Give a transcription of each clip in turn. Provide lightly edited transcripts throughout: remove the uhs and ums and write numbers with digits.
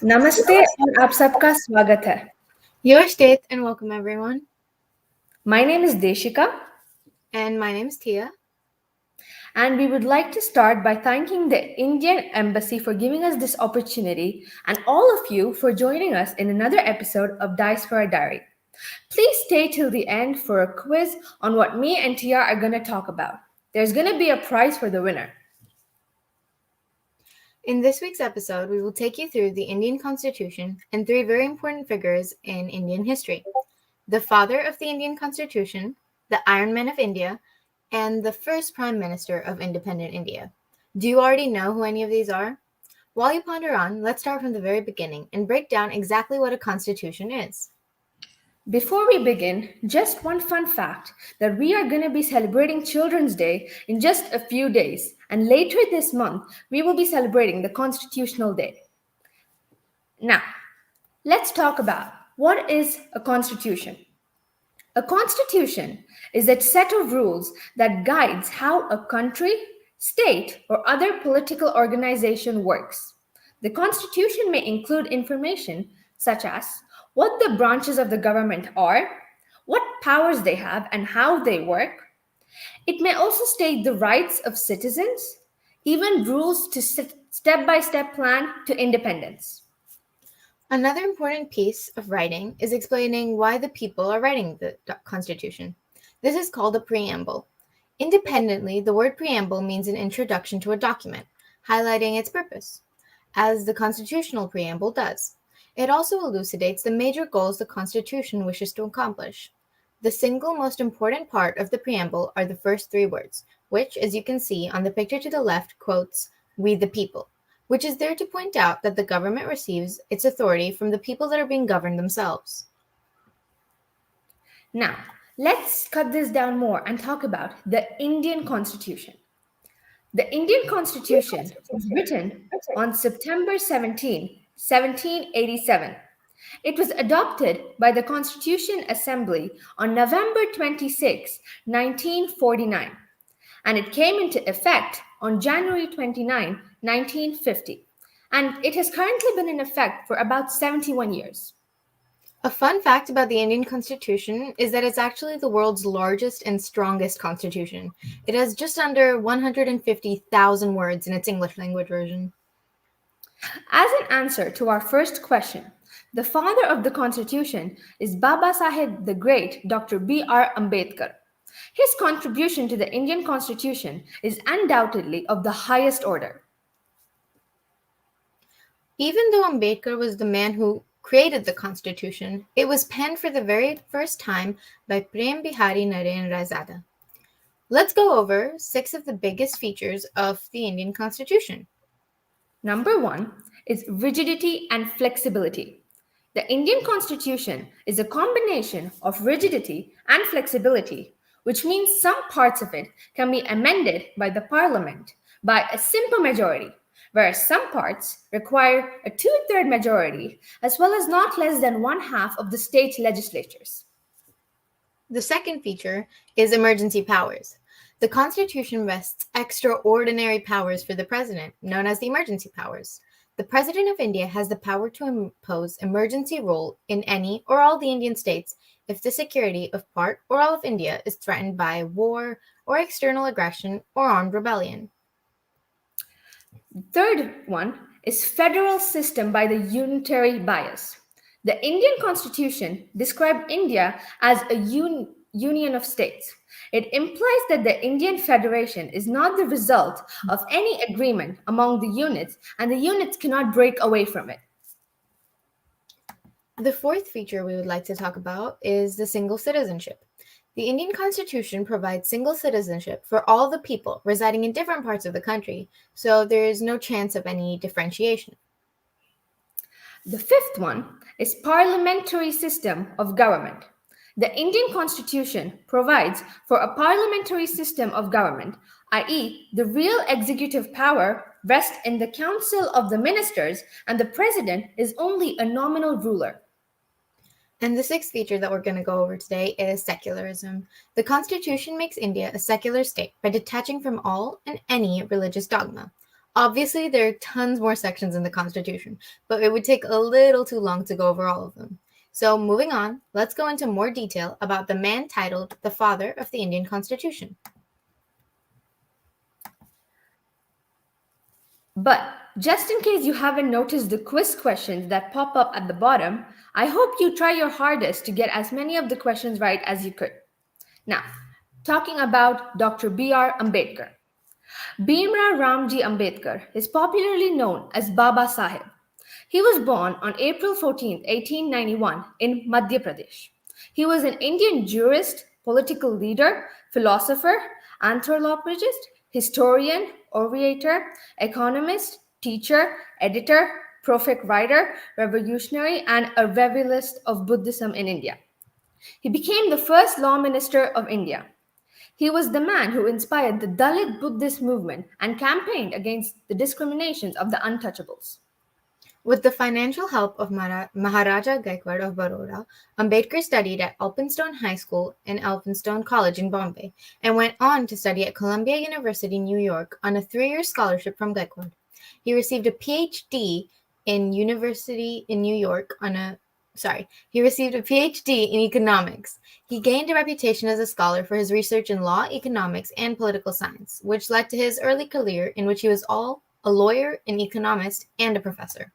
नमस्ते और आप सबका स्वागत है. Your state and welcome everyone. My name is Deshika, And my name is Tia. and we would like to start by thanking the Indian Embassy for giving us this opportunity and all of you for joining us in another episode of Diaspora Diary. Please stay till the end for a quiz on what me and Tia are going to talk about. There's going to be a prize for the winner. In this week's episode, we will take you through the Indian Constitution and three very important figures in Indian history: the father of the Indian Constitution, the Iron Man of India, and the first Prime Minister of independent India. Do you already know who any of these are? While you ponder on, let's start from the very beginning and break down exactly what a constitution is. Before we begin, just one fun fact that we are going to be celebrating Children's Day in just a few days, and later this month, we will be celebrating the Constitutional Day. Now, let's talk about what is a constitution. A constitution is a set of rules that guides how a country, state, or other political organization works. The constitution may include information such as what the branches of the government are, what powers they have, and how they work. It may also state the rights of citizens, even rules to step by step plan to independence. Another important piece of writing is explaining why the people are writing the Constitution. This is called a preamble. Independently, the word preamble means an introduction to a document, highlighting its purpose, as the constitutional preamble does. It also elucidates the major goals the Constitution wishes to accomplish. The single most important part of the preamble are the first three words, which, as you can see on the picture to the left, quotes, "We the people," which is there to point out that the government receives its authority from the people that are being governed themselves. Now, let's cut this down more and talk about the Indian Constitution. The Indian Constitution was written on September 17, 1787. It was adopted by the Constitution Assembly on November 26, 1949, and it came into effect on January 29, 1950, and it has currently been in effect for about 71 years. A fun fact about the Indian Constitution is that it's actually the world's largest and strongest constitution. It has just under 150,000 words in its English language version. As an answer to our first question, the father of the Constitution is Baba Saheb the Great Dr. B.R. Ambedkar. His contribution to the Indian Constitution is undoubtedly of the highest order. Even though Ambedkar was the man who created the Constitution, it was penned for the very first time by Prem Bihari Narendra. Let's go over 6 of the biggest features of the Indian Constitution. Number 1 is rigidity and flexibility. The Indian Constitution is a combination of rigidity and flexibility, which means some parts of it can be amended by the Parliament by a simple majority, whereas some parts require a two-third majority, as well as not less than one-half of the state legislatures. The second feature is emergency powers. The Constitution vests extraordinary powers for the president, known as the emergency powers. The President of India has the power to impose emergency rule in any or all the Indian states if the security of part or all of India is threatened by war or external aggression or armed rebellion. The third one is federal system by the unitary bias. The Indian Constitution described India as a union of states. It implies that the Indian Federation is not the result of any agreement among the units, and the units cannot break away from it. The fourth feature we would like to talk about is the single citizenship. The Indian Constitution provides single citizenship for all the people residing in different parts of the country, so there is no chance of any differentiation. The fifth one is parliamentary system of government. The Indian Constitution provides for a parliamentary system of government, i.e., the real executive power rests in the Council of the Ministers, and the President is only a nominal ruler. And the sixth feature that we're going to go over today is secularism. The Constitution makes India a secular state by detaching from all and any religious dogma. Obviously, there are tons more sections in the Constitution, but it would take a little too long to go over all of them. So, moving on, let's go into more detail about the man titled the Father of the Indian Constitution. But just in case you haven't noticed the quiz questions that pop up at the bottom, I hope you try your hardest to get as many of the questions right as you could. Now, talking about Dr. B.R. Ambedkar. Bhimrao Ramji Ambedkar is popularly known as Baba Sahib. He was born on April 14, 1891 in Madhya Pradesh. He was an Indian jurist, political leader, philosopher, anthropologist, historian, orator, economist, teacher, editor, prophet writer, revolutionary, and a revivalist of Buddhism in India. He became the first law minister of India. He was the man who inspired the Dalit Buddhist movement and campaigned against the discriminations of the untouchables. With the financial help of Maharaja Gaikwad of Baroda, Ambedkar studied at Elphinstone High School and Elphinstone College in Bombay, and went on to study at Columbia University, New York, on a 3-year scholarship from Gaikwad. He received a PhD in University in New York he received a PhD in economics. He gained a reputation as a scholar for his research in law, economics, and political science, which led to his early career in which he was a lawyer, an economist, and a professor.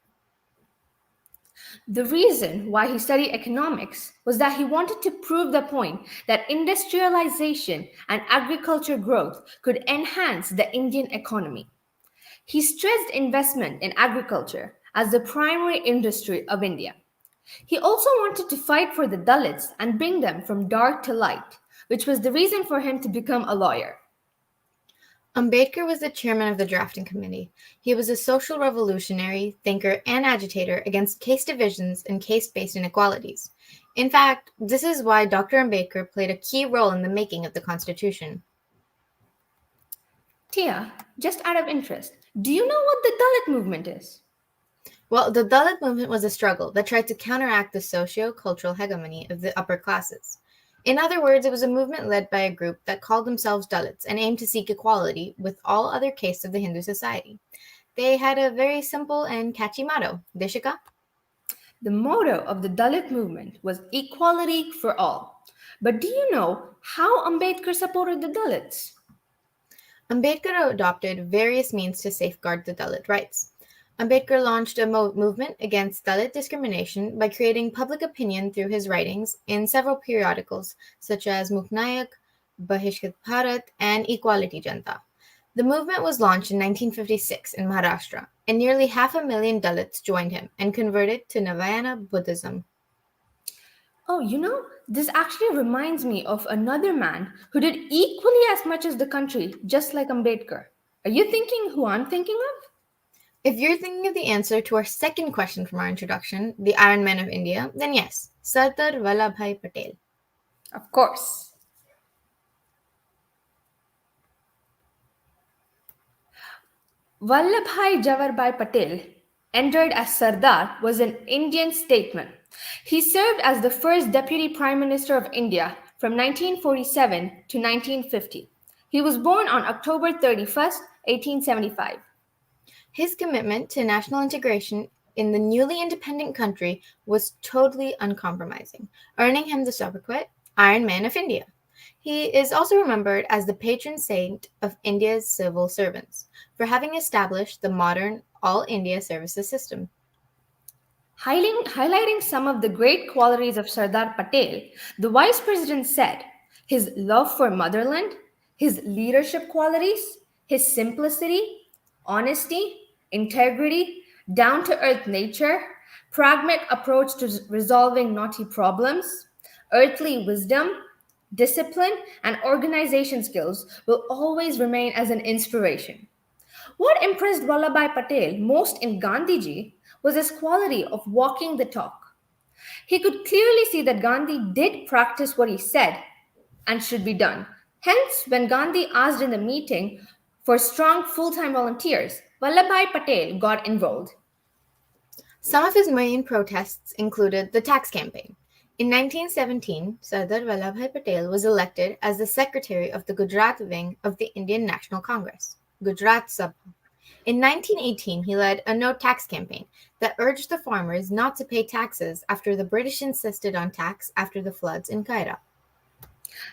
The reason why he studied economics was that he wanted to prove the point that industrialization and agriculture growth could enhance the Indian economy. He stressed investment in agriculture as the primary industry of India. He also wanted to fight for the Dalits and bring them from dark to light, which was the reason for him to become a lawyer. Ambedkar was the chairman of the drafting committee. He was a social revolutionary, thinker, and agitator against caste divisions and caste-based inequalities. In fact, this is why Dr. Ambedkar played a key role in the making of the Constitution. Tia, just out of interest, do you know what the Dalit movement is? Well, the Dalit movement was a struggle that tried to counteract the socio-cultural hegemony of the upper classes. In other words, it was a movement led by a group that called themselves Dalits and aimed to seek equality with all other castes of the Hindu society. They had a very simple and catchy motto. Deshika? The motto of the Dalit movement was equality for all. But do you know how Ambedkar supported the Dalits? Ambedkar adopted various means to safeguard the Dalit rights. Ambedkar launched a movement against Dalit discrimination by creating public opinion through his writings in several periodicals such as Muknayak, Bahishkat Bharat, and Equality Janta. The movement was launched in 1956 in Maharashtra, and nearly 500,000 Dalits joined him and converted to Navayana Buddhism. Oh, this actually reminds me of another man who did equally as much as the country, just like Ambedkar. Are you thinking who I'm thinking of? If you're thinking of the answer to our second question from our introduction, the Iron Man of India, then yes, Sardar Vallabhbhai Patel. Of course. Vallabhbhai Jawaharlal Patel, entered as Sardar, was an Indian statesman. He served as the first Deputy Prime Minister of India from 1947 to 1950. He was born on October 31st, 1875. His commitment to national integration in the newly independent country was totally uncompromising, earning him the sobriquet Iron Man of India. He is also remembered as the patron saint of India's civil servants for having established the modern All India Services system. Highlighting some of the great qualities of Sardar Patel, the Vice President said his love for motherland, his leadership qualities, his simplicity, honesty, integrity, down-to-earth nature, pragmatic approach to resolving knotty problems, earthly wisdom, discipline, and organization skills will always remain as an inspiration. What impressed Vallabhbhai Patel most in Gandhiji was his quality of walking the talk. He could clearly see that Gandhi did practice what he said and should be done. Hence, when Gandhi asked in the meeting for strong full-time volunteers, Vallabhbhai Patel got involved. Some of his main protests included the tax campaign. In 1917, Sardar Vallabhbhai Patel was elected as the secretary of the Gujarat wing of the Indian National Congress, Gujarat Sabha. In 1918, he led a no tax campaign that urged the farmers not to pay taxes after the British insisted on tax after the floods in Kaira.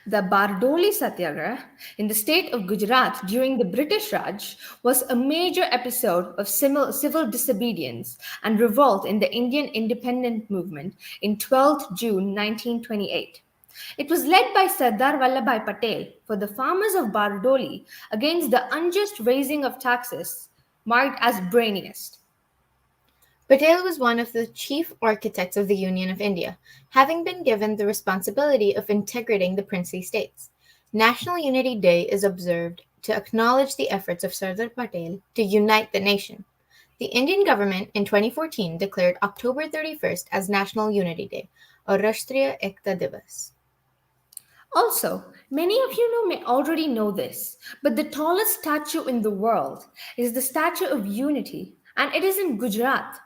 The Bardoli Satyagraha in the state of Gujarat during the British Raj was a major episode of civil disobedience and revolt in the Indian independent movement in 12th June 1928. It was led by Sardar Vallabhbhai Patel for the farmers of Bardoli against the unjust raising of taxes, marked as brainiest. Patel was one of the chief architects of the Union of India, having been given the responsibility of integrating the princely states. National Unity Day is observed to acknowledge the efforts of Sardar Patel to unite the nation. The Indian government in 2014 declared October 31st as National Unity Day, or Rashtriya Ekta Diwas. Also, many of you may already know this, but the tallest statue in the world is the Statue of Unity, and it is in Gujarat.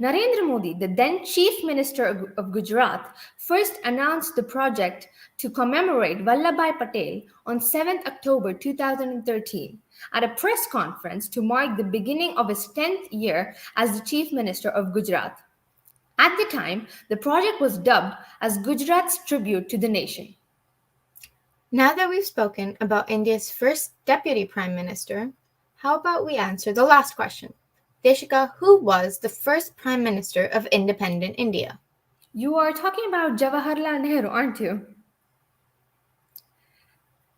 Narendra Modi, the then Chief Minister of Gujarat, first announced the project to commemorate Vallabhbhai Patel on 7th October 2013 at a press conference to mark the beginning of his 10th year as the Chief Minister of Gujarat. At the time, the project was dubbed as Gujarat's tribute to the nation. Now that we've spoken about India's first Deputy Prime Minister, how about we answer the last question? Deshika, who was the first Prime Minister of independent India? You are talking about Jawaharlal Nehru, aren't you?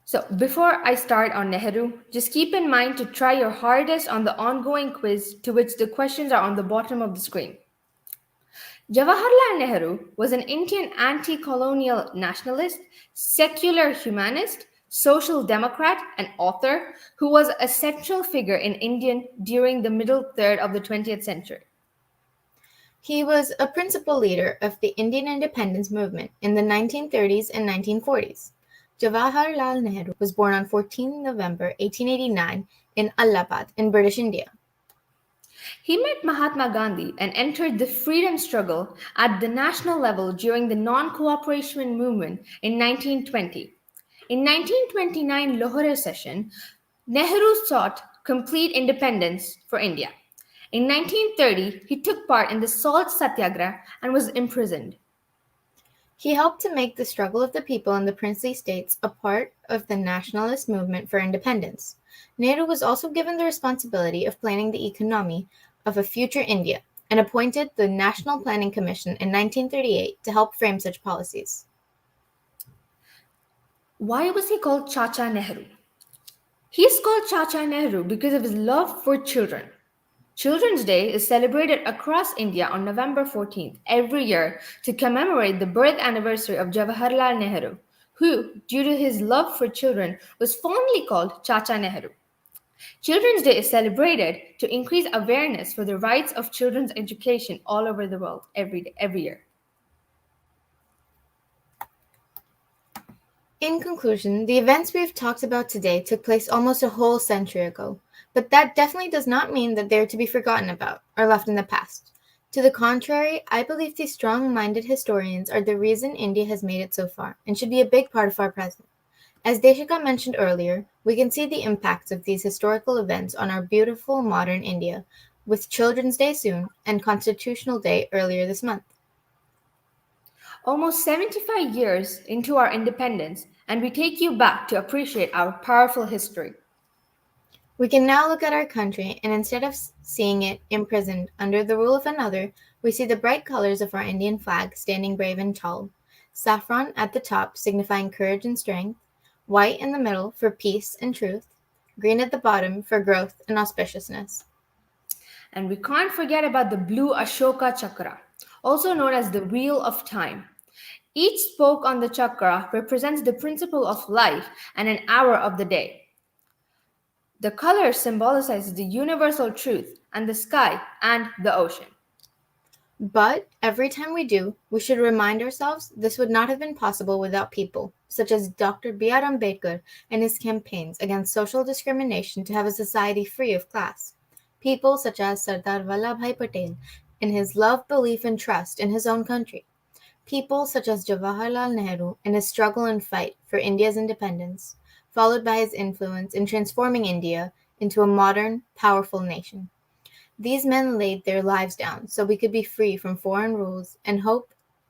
So, before I start on Nehru, just keep in mind to try your hardest on the ongoing quiz to which the questions are on the bottom of the screen. Jawaharlal Nehru was an Indian anti-colonial nationalist, secular humanist, social democrat, and author who was a central figure in India during the middle third of the 20th century. He was a principal leader of the Indian independence movement in the 1930s and 1940s. Jawaharlal Nehru was born on 14 November 1889 in Allahabad in British India. He met Mahatma Gandhi and entered the freedom struggle at the national level during the non-cooperation movement in 1920. In 1929 Lahore session, Nehru sought complete independence for India. In 1930, he took part in the Salt Satyagraha and was imprisoned. He helped to make the struggle of the people in the princely states a part of the nationalist movement for independence. Nehru was also given the responsibility of planning the economy of a future India and appointed the National Planning Commission in 1938 to help frame such policies. Why was he called Chacha Nehru? He is called Chacha Nehru because of his love for children. Children's Day is celebrated across India on November 14th every year to commemorate the birth anniversary of Jawaharlal Nehru, who, due to his love for children, was fondly called Chacha Nehru. Children's Day is celebrated to increase awareness for the rights of children's education all over the world every year. In conclusion, the events we've talked about today took place almost a whole century ago, but that definitely does not mean that they're to be forgotten about or left in the past. To the contrary, I believe these strong-minded historians are the reason India has made it so far and should be a big part of our present. As Deshika mentioned earlier, we can see the impacts of these historical events on our beautiful modern India, with Children's Day soon and Constitutional Day earlier this month. Almost 75 years into our independence, and we take you back to appreciate our powerful history. We can now look at our country, and instead of seeing it imprisoned under the rule of another, we see the bright colors of our Indian flag standing brave and tall. Saffron at the top signifying courage and strength, white in the middle for peace and truth, green at the bottom for growth and auspiciousness. And we can't forget about the blue Ashoka Chakra, also known as the Wheel of Time. Each spoke on the chakra represents the principle of life and an hour of the day. The color symbolizes the universal truth and the sky and the ocean. But every time we do, we should remind ourselves this would not have been possible without people, such as Dr. B.R. Ambedkar and his campaigns against social discrimination to have a society free of class. People such as Sardar Vallabhbhai Patel and his love, belief, and trust in his own country. People such as Jawaharlal Nehru and his struggle and fight for India's independence, followed by his influence in transforming India into a modern, powerful nation. These men laid their lives down so we could be free from foreign rules, and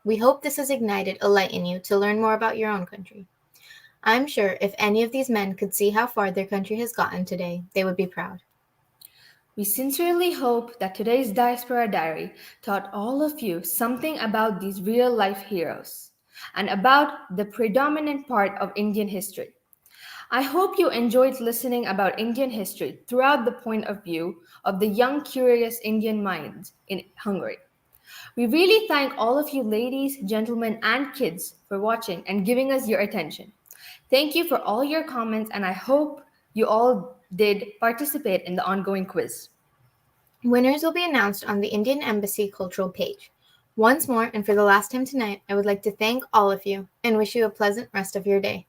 we hope this has ignited a light in you to learn more about your own country. I'm sure if any of these men could see how far their country has gotten today, they would be proud. We sincerely hope that today's Diaspora Diary taught all of you something about these real life heroes and about the predominant part of Indian history. I hope you enjoyed listening about Indian history throughout the point of view of the young, curious Indian minds in Hungary. We really thank all of you ladies, gentlemen, and kids for watching and giving us your attention. Thank you for all your comments, and I hope you all did participate in the ongoing quiz. Winners will be announced on the Indian Embassy Cultural page. Once more, and for the last time tonight, I would like to thank all of you and wish you a pleasant rest of your day.